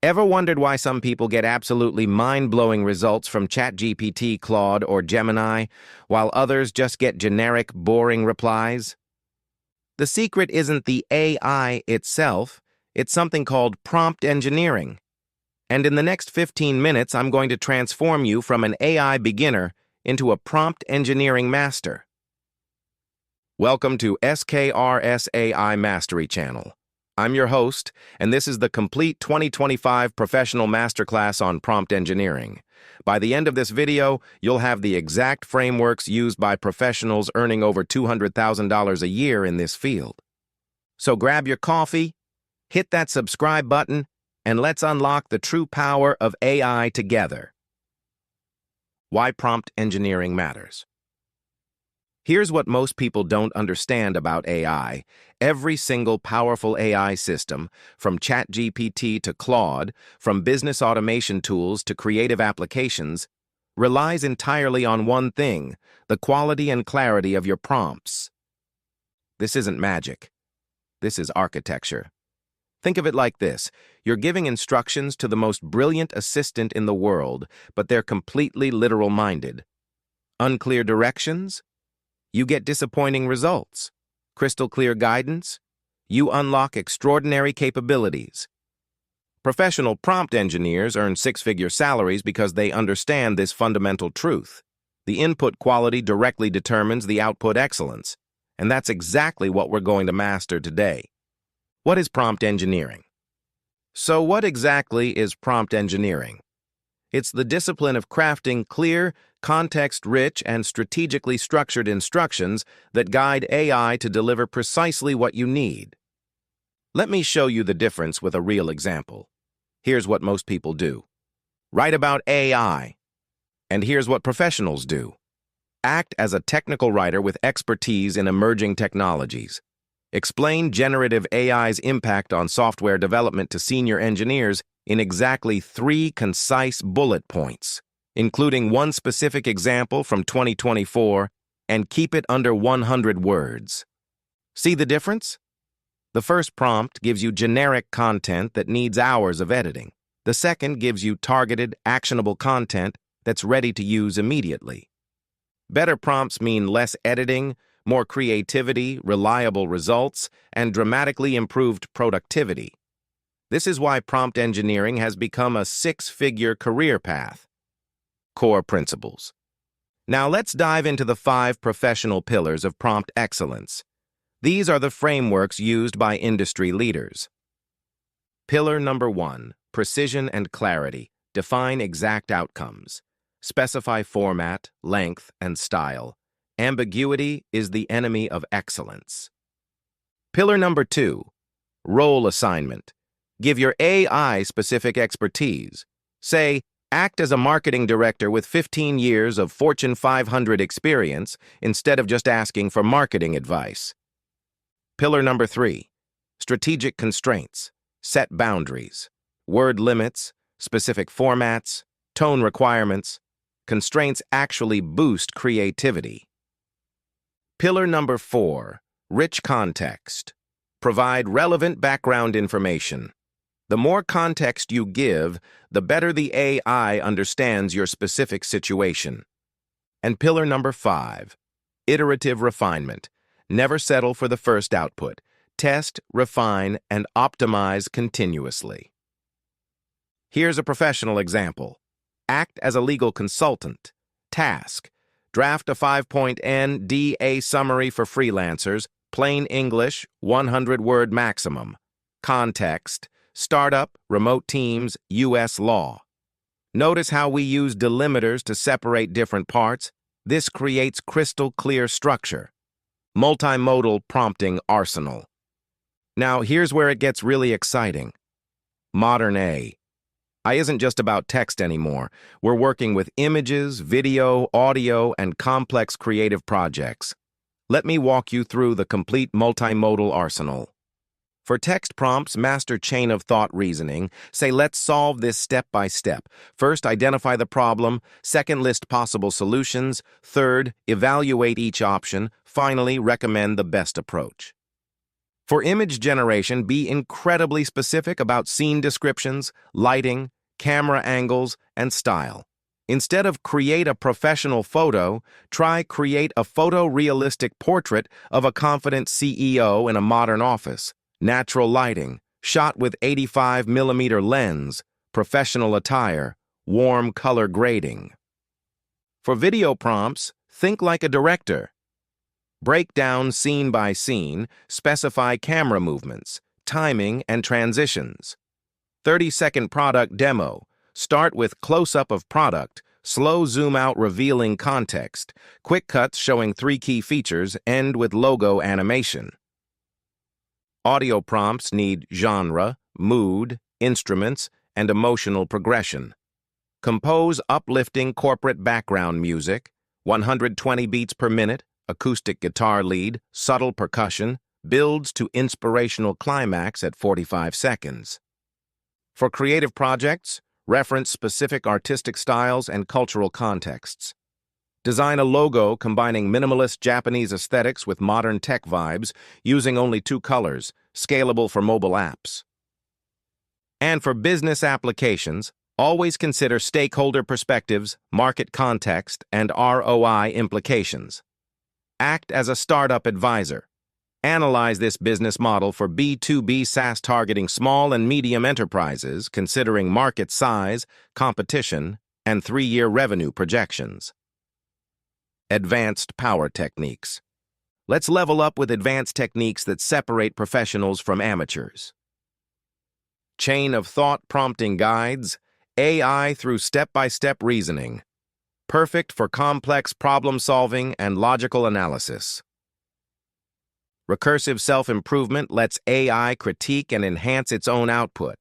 Ever wondered why some people get absolutely mind-blowing results from ChatGPT, Claude, or Gemini, while others just get generic, boring replies? The secret isn't the AI itself, it's something called prompt engineering. And in the next 15 minutes, I'm going to transform you from an AI beginner into a prompt engineering master. Welcome to SKRS AI Mastery Channel. I'm your host, and this is the complete 2025 professional masterclass on prompt engineering. By the end of this video, you'll have the exact frameworks used by professionals earning over $200,000 a year in this field. So grab your coffee, hit that subscribe button, and let's unlock the true power of AI together. Why prompt engineering matters. Here's what most people don't understand about AI. Every single powerful AI system, from ChatGPT to Claude, from business automation tools to creative applications, relies entirely on one thing: the quality and clarity of your prompts. This isn't magic. This is architecture. Think of it like this. You're giving instructions to the most brilliant assistant in the world, but they're completely literal-minded. Unclear directions? You get disappointing results. Crystal clear guidance? You unlock extraordinary capabilities. Professional prompt engineers earn six-figure salaries because they understand this fundamental truth. The input quality directly determines the output excellence, and that's exactly what we're going to master today. What is prompt engineering? So what exactly is prompt engineering? It's the discipline of crafting clear, context-rich, and strategically structured instructions that guide AI to deliver precisely what you need. Let me show you the difference with a real example. Here's what most people do. Write about AI. And here's what professionals do. Act as a technical writer with expertise in emerging technologies. Explain generative AI's impact on software development to senior engineers in exactly 3 concise bullet points, including one specific example from 2024, and keep it under 100 words. See the difference? The first prompt gives you generic content that needs hours of editing. The second gives you targeted, actionable content that's ready to use immediately. Better prompts mean less editing, more creativity, reliable results, and dramatically improved productivity. This is why prompt engineering has become a six-figure career path. Core principles. Now let's dive into the 5 professional pillars of prompt excellence. These are the frameworks used by industry leaders. Pillar number 1, precision and clarity. Define exact outcomes. Specify format, length, and style. Ambiguity is the enemy of excellence. Pillar number 2, role assignment. Give your AI specific expertise. Say, act as a marketing director with 15 years of Fortune 500 experience instead of just asking for marketing advice. Pillar number 3, strategic constraints. Set boundaries. Word limits, specific formats, tone requirements. Constraints actually boost creativity. Pillar number 4, rich context. Provide relevant background information. The more context you give, the better the AI understands your specific situation. And pillar number 5, iterative refinement. Never settle for the first output. Test, refine, and optimize continuously. Here's a professional example. Act as a legal consultant. Task: draft a 5-point NDA summary for freelancers, plain English, 100-word maximum. Context: startup, remote teams, U.S. law. Notice how we use delimiters to separate different parts? This creates crystal clear structure. Multimodal prompting arsenal. Now, here's where it gets really exciting. Modern AI isn't just about text anymore. We're working with images, video, audio, and complex creative projects. Let me walk you through the complete multimodal arsenal. For text prompts, master chain of thought reasoning. Say, let's solve this step by step. First, identify the problem. Second, list possible solutions. Third, evaluate each option. Finally, recommend the best approach. For image generation, be incredibly specific about scene descriptions, lighting, camera angles, and style. Instead of create a professional photo, try create a photorealistic portrait of a confident CEO in a modern office. Natural lighting, shot with 85mm lens, professional attire, warm color grading. For video prompts, think like a director. Break down scene by scene, specify camera movements, timing, and transitions. 30-second product demo. Start with close-up of product, slow zoom-out revealing context, quick cuts showing 3 key features, end with logo animation. Audio prompts need genre, mood, instruments, and emotional progression. Compose uplifting corporate background music, 120 beats per minute, acoustic guitar lead, subtle percussion, builds to inspirational climax at 45 seconds. For creative projects, reference specific artistic styles and cultural contexts. Design a logo combining minimalist Japanese aesthetics with modern tech vibes, using only 2 colors, scalable for mobile apps. And for business applications, always consider stakeholder perspectives, market context, and ROI implications. Act as a startup advisor. Analyze this business model for B2B SaaS targeting small and medium enterprises, considering market size, competition, and 3-year revenue projections. Advanced power techniques. Let's level up with advanced techniques that separate professionals from amateurs. Chain of thought prompting guides, AI through step-by-step reasoning. Perfect for complex problem-solving and logical analysis. Recursive self-improvement lets AI critique and enhance its own output.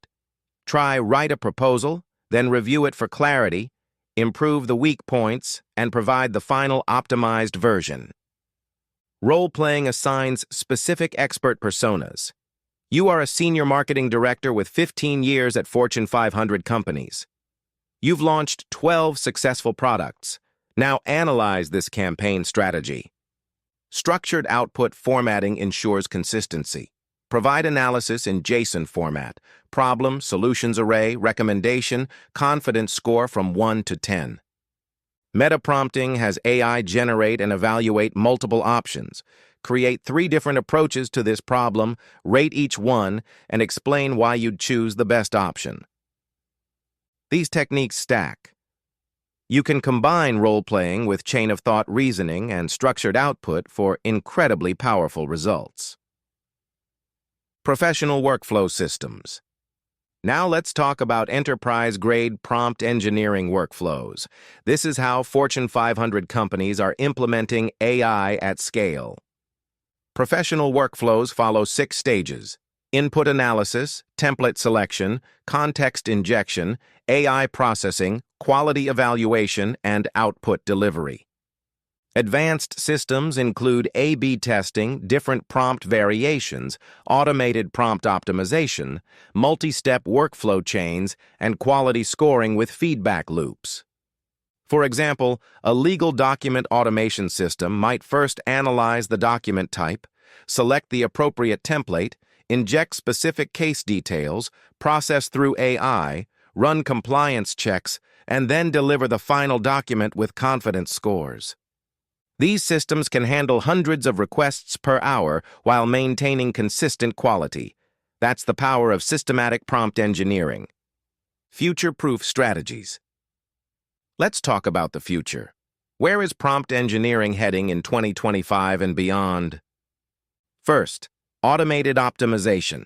Try write a proposal, then review it for clarity, improve the weak points, and provide the final optimized version. Role-playing assigns specific expert personas. You are a senior marketing director with 15 years at Fortune 500 companies. You've launched 12 successful products. Now analyze this campaign strategy. Structured output formatting ensures consistency. Provide analysis in JSON format, problem, solutions array, recommendation, confidence score from 1 to 10. Meta-prompting has AI generate and evaluate multiple options. Create 3 different approaches to this problem, rate each one, and explain why you'd choose the best option. These techniques stack. You can combine role-playing with chain-of-thought reasoning and structured output for incredibly powerful results. Professional workflow systems. Now let's talk about enterprise-grade prompt engineering workflows. This is how Fortune 500 companies are implementing AI at scale. Professional workflows follow 6 stages: input analysis, template selection, context injection, AI processing, quality evaluation, and output delivery. Advanced systems include A/B testing, different prompt variations, automated prompt optimization, multi-step workflow chains, and quality scoring with feedback loops. For example, a legal document automation system might first analyze the document type, select the appropriate template, inject specific case details, process through AI, run compliance checks, and then deliver the final document with confidence scores. These systems can handle hundreds of requests per hour while maintaining consistent quality. That's the power of systematic prompt engineering. Future-proof strategies. Let's talk about the future. Where is prompt engineering heading in 2025 and beyond? First, automated optimization.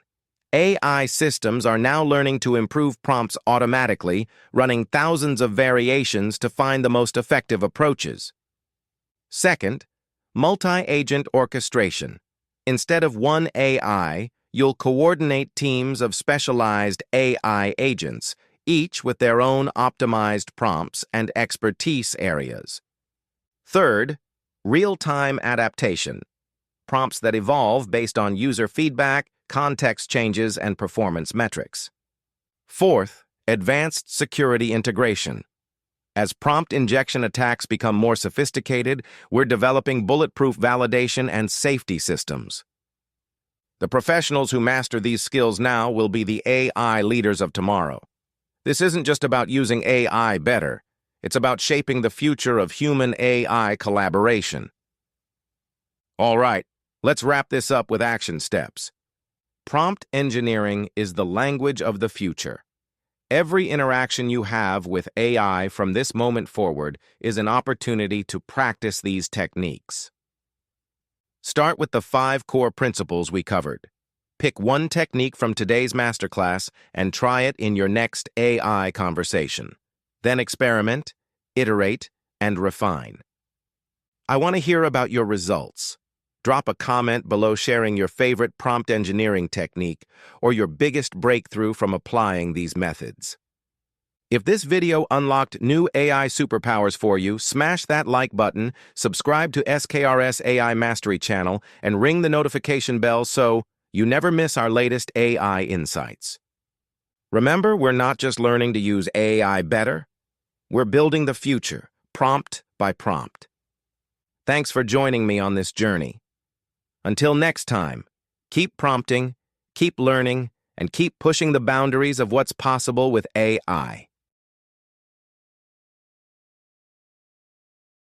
AI systems are now learning to improve prompts automatically, running thousands of variations to find the most effective approaches. Second, multi-agent orchestration. Instead of one AI, you'll coordinate teams of specialized AI agents, each with their own optimized prompts and expertise areas. Third, real-time adaptation. Prompts that evolve based on user feedback, context changes, and performance metrics. Fourth, advanced security integration. As prompt injection attacks become more sophisticated, we're developing bulletproof validation and safety systems. The professionals who master these skills now will be the AI leaders of tomorrow. This isn't just about using AI better. It's about shaping the future of human-AI collaboration. All right, let's wrap this up with action steps. Prompt engineering is the language of the future. Every interaction you have with AI from this moment forward is an opportunity to practice these techniques. Start with the 5 core principles we covered. Pick one technique from today's masterclass and try it in your next AI conversation. Then experiment, iterate, and refine. I want to hear about your results. Drop a comment below sharing your favorite prompt engineering technique or your biggest breakthrough from applying these methods. If this video unlocked new AI superpowers for you, smash that like button, subscribe to SKRS AI Mastery channel, and ring the notification bell so you never miss our latest AI insights. Remember, we're not just learning to use AI better, we're building the future, prompt by prompt. Thanks for joining me on this journey. Until next time, keep prompting, keep learning, and keep pushing the boundaries of what's possible with AI.